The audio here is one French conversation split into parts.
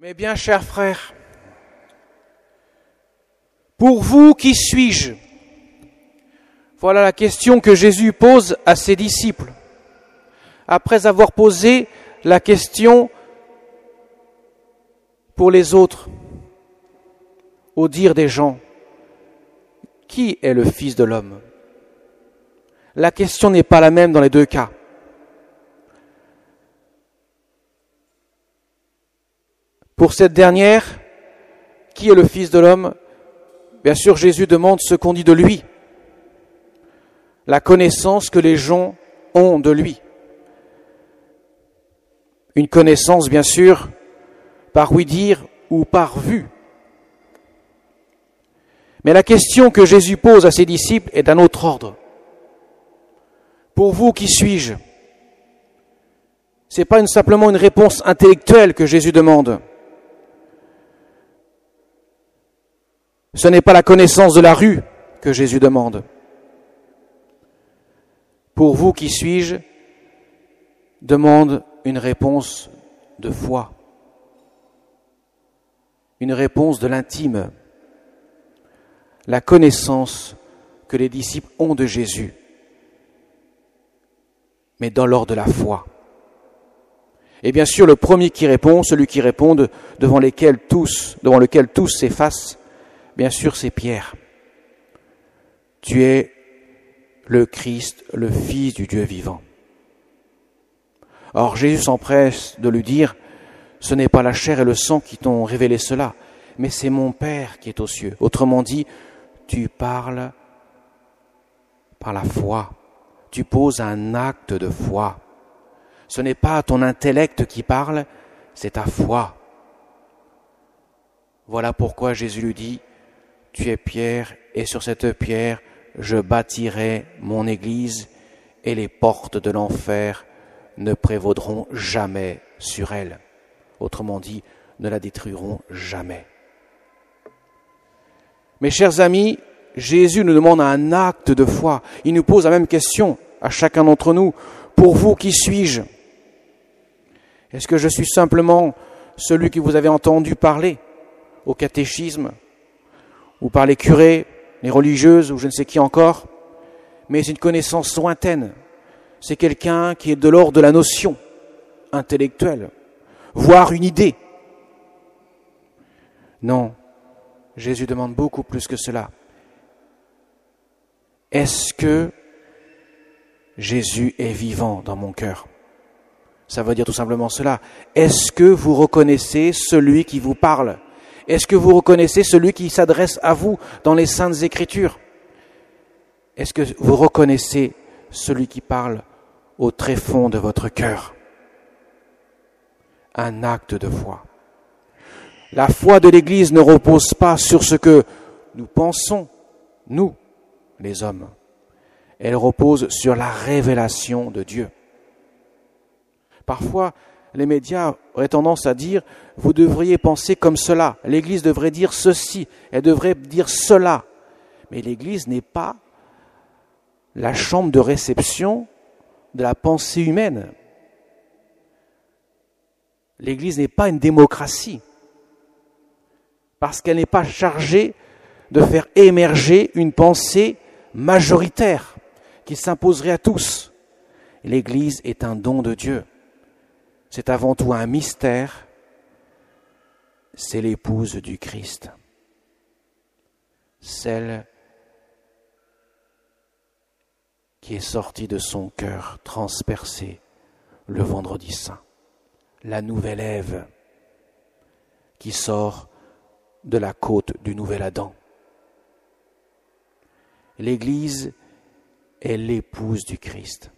Mes bien chers frères, pour vous, qui suis-je? Voilà la question que Jésus pose à ses disciples. Après avoir posé la question pour les autres, au dire des gens, qui est le Fils de l'homme? La question n'est pas la même dans les deux cas. Pour cette dernière, qui est le Fils de l'homme? Bien sûr, Jésus demande ce qu'on dit de lui, la connaissance que les gens ont de lui. Une connaissance, bien sûr, par ouï-dire ou par vue. Mais la question que Jésus pose à ses disciples est d'un autre ordre. Pour vous, qui suis-je? Ce n'est pas simplement une réponse intellectuelle que Jésus demande. Ce n'est pas la connaissance de la rue que Jésus demande. Pour vous, qui suis-je? Demande une réponse de foi, une réponse de l'intime, la connaissance que les disciples ont de Jésus, mais dans l'ordre de la foi. Et bien sûr, le premier qui répond, celui qui répond devant lequel tous s'effacent, bien sûr, c'est Pierre. Tu es le Christ, le Fils du Dieu vivant. Or, Jésus s'empresse de lui dire, ce n'est pas la chair et le sang qui t'ont révélé cela, mais c'est mon Père qui est aux cieux. Autrement dit, tu parles par la foi. Tu poses un acte de foi. Ce n'est pas ton intellect qui parle, c'est ta foi. Voilà pourquoi Jésus lui dit, tu es Pierre, et sur cette pierre, je bâtirai mon église, et les portes de l'enfer ne prévaudront jamais sur elle. Autrement dit, ne la détruiront jamais. Mes chers amis, Jésus nous demande un acte de foi. Il nous pose la même question à chacun d'entre nous. Pour vous, qui suis-je? Est-ce que je suis simplement celui que vous avez entendu parler au catéchisme, ou par les curés, les religieuses, ou je ne sais qui encore? Mais c'est une connaissance lointaine. C'est quelqu'un qui est de l'ordre de la notion intellectuelle, voire une idée. Non, Jésus demande beaucoup plus que cela. Est-ce que Jésus est vivant dans mon cœur? Ça veut dire tout simplement cela. Est-ce que vous reconnaissez celui qui vous parle? Est-ce que vous reconnaissez celui qui s'adresse à vous dans les Saintes Écritures? Est-ce que vous reconnaissez celui qui parle au tréfonds de votre cœur? Un acte de foi. La foi de l'Église ne repose pas sur ce que nous pensons, nous, les hommes. Elle repose sur la révélation de Dieu. Parfois, les médias auraient tendance à dire « vous devriez penser comme cela, l'Église devrait dire ceci, elle devrait dire cela ». Mais l'Église n'est pas la chambre de réception de la pensée humaine. L'Église n'est pas une démocratie, parce qu'elle n'est pas chargée de faire émerger une pensée majoritaire qui s'imposerait à tous. L'Église est un don de Dieu. C'est avant tout un mystère, c'est l'épouse du Christ. Celle qui est sortie de son cœur transpercé le vendredi saint. La nouvelle Ève qui sort de la côte du nouvel Adam. L'Église est l'épouse du Christ.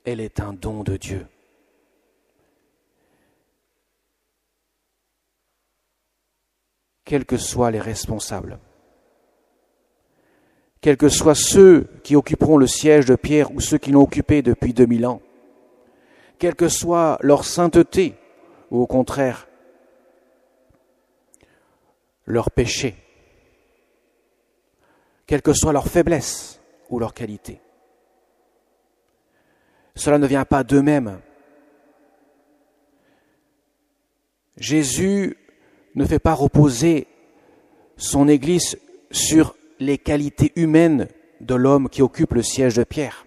Elle est un don de Dieu. Quels que soient les responsables, quels que soient ceux qui occuperont le siège de Pierre ou ceux qui l'ont occupé depuis 2000 ans, quelle que soit leur sainteté ou au contraire leur péché, quelle que soit leur faiblesse ou leur qualité. Cela ne vient pas d'eux-mêmes. Jésus ne fait pas reposer son Église sur les qualités humaines de l'homme qui occupe le siège de Pierre.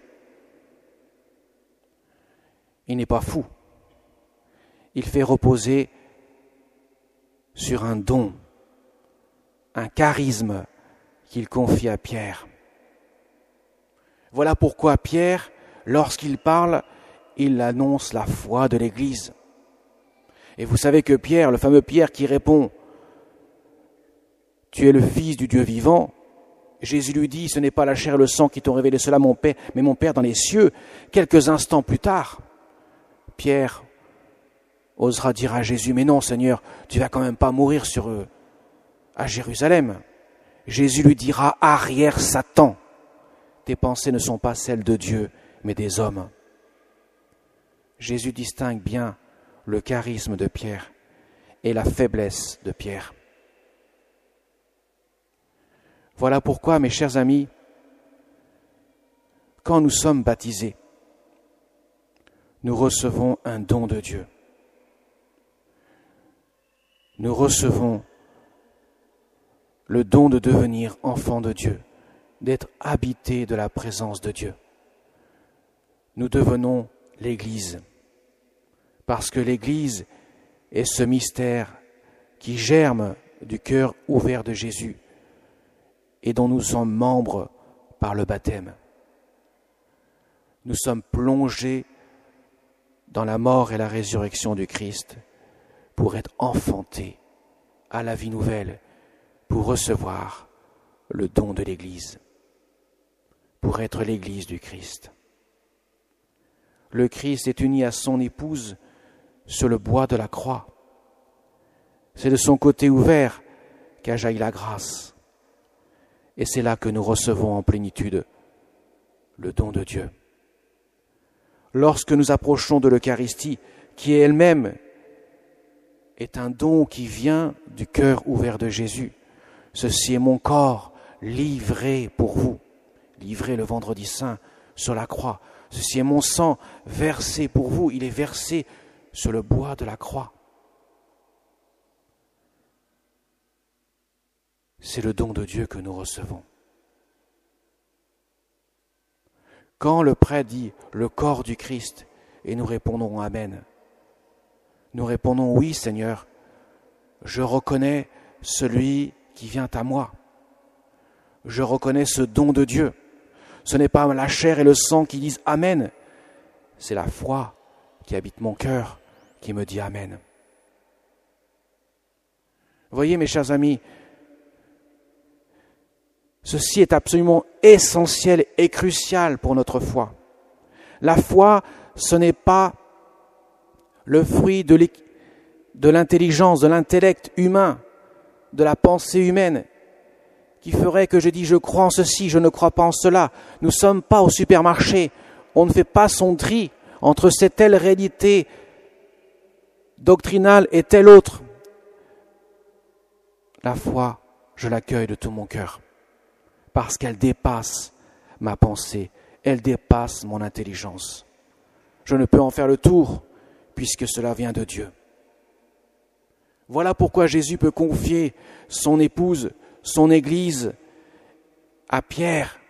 Il n'est pas fou. Il fait reposer sur un don, un charisme qu'il confie à Pierre. Voilà pourquoi Pierre, lorsqu'il parle, il annonce la foi de l'Église. Et vous savez que Pierre, le fameux Pierre qui répond « Tu es le Fils du Dieu vivant », Jésus lui dit « Ce n'est pas la chair et le sang qui t'ont révélé cela, mon Père, mais mon Père dans les cieux ». Quelques instants plus tard, Pierre osera dire à Jésus « Mais non, Seigneur, tu vas quand même pas mourir à Jérusalem ». Jésus lui dira « Arrière Satan, tes pensées ne sont pas celles de Dieu, mais des hommes ». Jésus distingue bien le charisme de Pierre et la faiblesse de Pierre. Voilà pourquoi, mes chers amis, quand nous sommes baptisés, nous recevons un don de Dieu. Nous recevons le don de devenir enfants de Dieu, d'être habités de la présence de Dieu. Nous devenons l'Église, parce que l'Église est ce mystère qui germe du cœur ouvert de Jésus et dont nous sommes membres par le baptême. Nous sommes plongés dans la mort et la résurrection du Christ pour être enfantés à la vie nouvelle, pour recevoir le don de l'Église, pour être l'Église du Christ. Le Christ est uni à son épouse sur le bois de la croix. C'est de son côté ouvert qu'a jailli la grâce. Et c'est là que nous recevons en plénitude le don de Dieu. Lorsque nous approchons de l'Eucharistie, qui elle-même est un don qui vient du cœur ouvert de Jésus, ceci est mon corps livré pour vous, livré le vendredi saint sur la croix. Ceci est mon sang versé pour vous, il est versé sur le bois de la croix. C'est le don de Dieu que nous recevons. Quand le prêtre dit « le corps du Christ » et nous répondons « Amen », nous répondons « Oui, Seigneur, je reconnais celui qui vient à moi. Je reconnais ce don de Dieu. Ce n'est pas la chair et le sang qui disent « Amen », c'est la foi qui habite mon cœur qui me dit « Amen ». Voyez, mes chers amis, ceci est absolument essentiel et crucial pour notre foi. La foi, ce n'est pas le fruit de l'intelligence, de l'intellect humain, de la pensée humaine, qui ferait que je dis je crois en ceci, je ne crois pas en cela. Nous ne sommes pas au supermarché, on ne fait pas son tri entre cette telle réalité doctrinale et telle autre. La foi, je l'accueille de tout mon cœur, parce qu'elle dépasse ma pensée, elle dépasse mon intelligence. Je ne peux en faire le tour, puisque cela vient de Dieu. Voilà pourquoi Jésus peut confier son épouse, son Église, à Pierre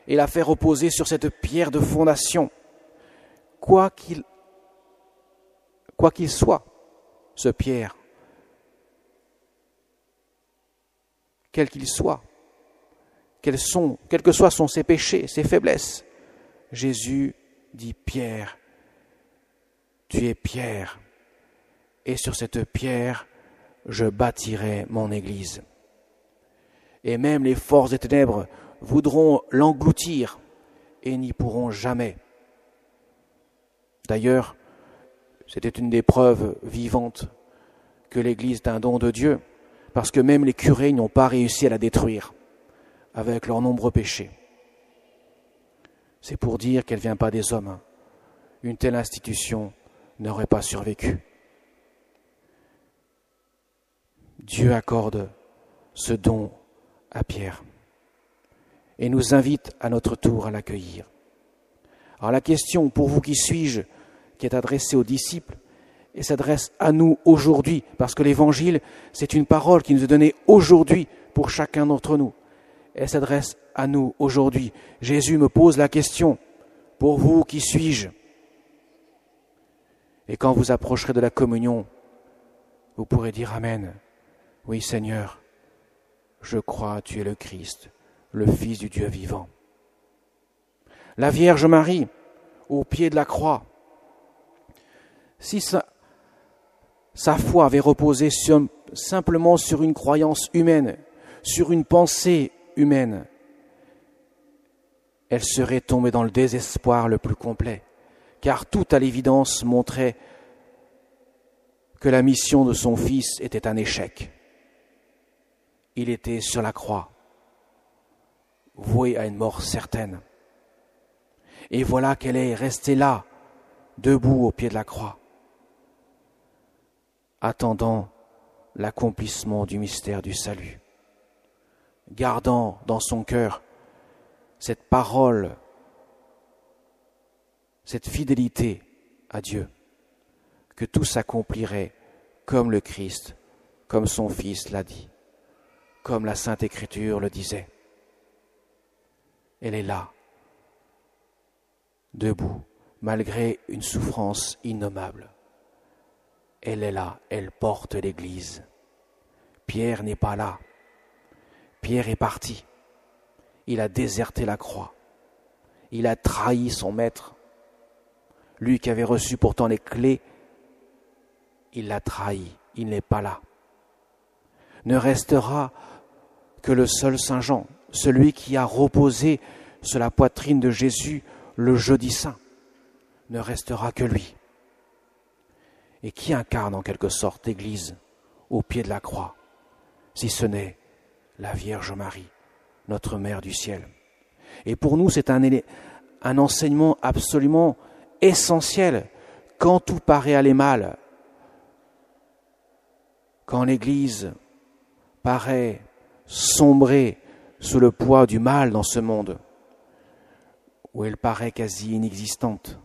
et la faire reposer sur cette pierre de fondation. Quoi qu'il soit, ce Pierre, quel qu'il soit, quels que soient ses péchés, ses faiblesses, Jésus dit « Pierre, tu es Pierre, et sur cette pierre, je bâtirai mon Église. » Et même les forces des ténèbres voudront l'engloutir et n'y pourront jamais. D'ailleurs, c'était une des preuves vivantes que l'Église est un don de Dieu, parce que même les curés n'ont pas réussi à la détruire avec leurs nombreux péchés. C'est pour dire qu'elle ne vient pas des hommes. Une telle institution n'aurait pas survécu. Dieu accorde ce don à Pierre et nous invite à notre tour à l'accueillir. Alors la question « Pour vous, qui suis-je » qui est adressée aux disciples et s'adresse à nous aujourd'hui, parce que l'Évangile, c'est une parole qui nous est donnée aujourd'hui pour chacun d'entre nous. Elle s'adresse à nous aujourd'hui. Jésus me pose la question, pour vous, qui suis-je? Et quand vous approcherez de la communion, vous pourrez dire Amen. Oui, Seigneur, je crois tu es le Christ, le Fils du Dieu vivant. La Vierge Marie, au pied de la croix, si sa foi avait reposé simplement sur une croyance humaine, sur une pensée humaine, elle serait tombée dans le désespoir le plus complet, car tout à l'évidence montrait que la mission de son Fils était un échec. Il était sur la croix, voué à une mort certaine. Et voilà qu'elle est restée là, debout au pied de la croix, attendant l'accomplissement du mystère du salut, gardant dans son cœur cette parole, cette fidélité à Dieu, que tout s'accomplirait comme le Christ, comme son Fils l'a dit, comme la Sainte Écriture le disait. Elle est là, debout, malgré une souffrance innommable. Elle est là, elle porte l'Église. Pierre n'est pas là. Pierre est parti. Il a déserté la croix. Il a trahi son maître. Lui qui avait reçu pourtant les clés, il l'a trahi. Il n'est pas là. Ne restera que le seul Saint Jean, celui qui a reposé sur la poitrine de Jésus le jeudi saint. Ne restera que lui. Et qui incarne en quelque sorte l'Église au pied de la croix, si ce n'est la Vierge Marie, notre Mère du ciel. Et pour nous, c'est un enseignement absolument essentiel quand tout paraît aller mal, quand l'Église paraît sombrer sous le poids du mal dans ce monde, où elle paraît quasi inexistante,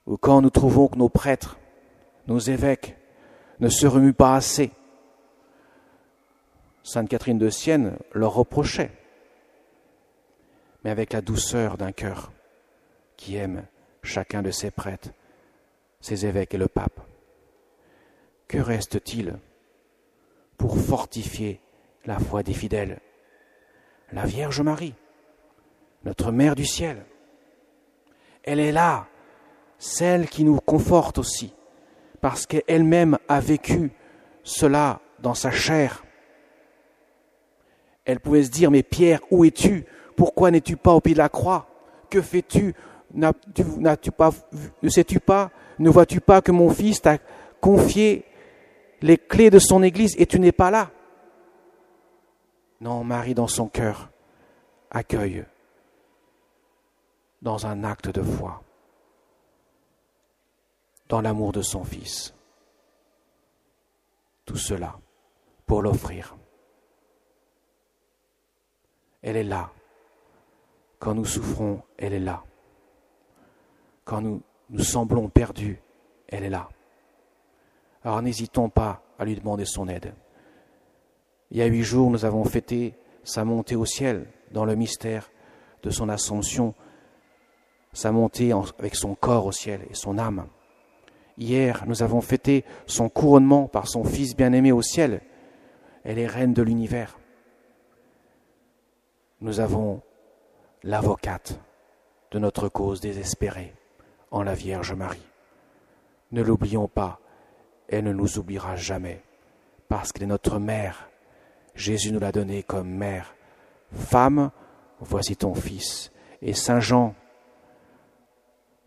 ou quand nous trouvons que nos prêtres, nos évêques, ne se remuent pas assez. Sainte Catherine de Sienne leur reprochait, mais avec la douceur d'un cœur qui aime chacun de ses prêtres, ses évêques et le pape. Que reste-t-il pour fortifier la foi des fidèles? La Vierge Marie, notre Mère du ciel. Elle est là, celle qui nous conforte aussi, parce qu'elle-même a vécu cela dans sa chair. Elle pouvait se dire, mais Pierre, où es-tu? Pourquoi n'es-tu pas au pied de la croix? Que fais-tu? Ne sais-tu pas? Ne vois-tu pas que mon fils t'a confié les clés de son église et tu n'es pas là? Non, Marie, dans son cœur, accueille dans un acte de foi, dans l'amour de son Fils, tout cela pour l'offrir. Elle est là. Quand nous souffrons, elle est là. Quand nous semblons perdus, elle est là. Alors n'hésitons pas à lui demander son aide. Il y a 8 jours, nous avons fêté sa montée au ciel dans le mystère de son ascension, sa montée avec son corps au ciel et son âme. Hier, nous avons fêté son couronnement par son Fils bien-aimé au ciel. Elle est reine de l'univers. Nous avons l'avocate de notre cause désespérée en la Vierge Marie. Ne l'oublions pas, elle ne nous oubliera jamais, parce qu'elle est notre mère. Jésus nous l'a donnée comme mère. Femme, voici ton Fils. Et Saint Jean,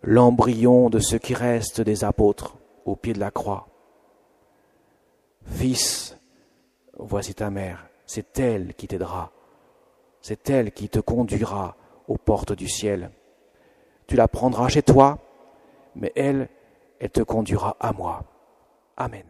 l'embryon de ce qui reste des apôtres au pied de la croix. Fils, voici ta mère. C'est elle qui t'aidera. C'est elle qui te conduira aux portes du ciel. Tu la prendras chez toi, mais elle te conduira à moi. Amen.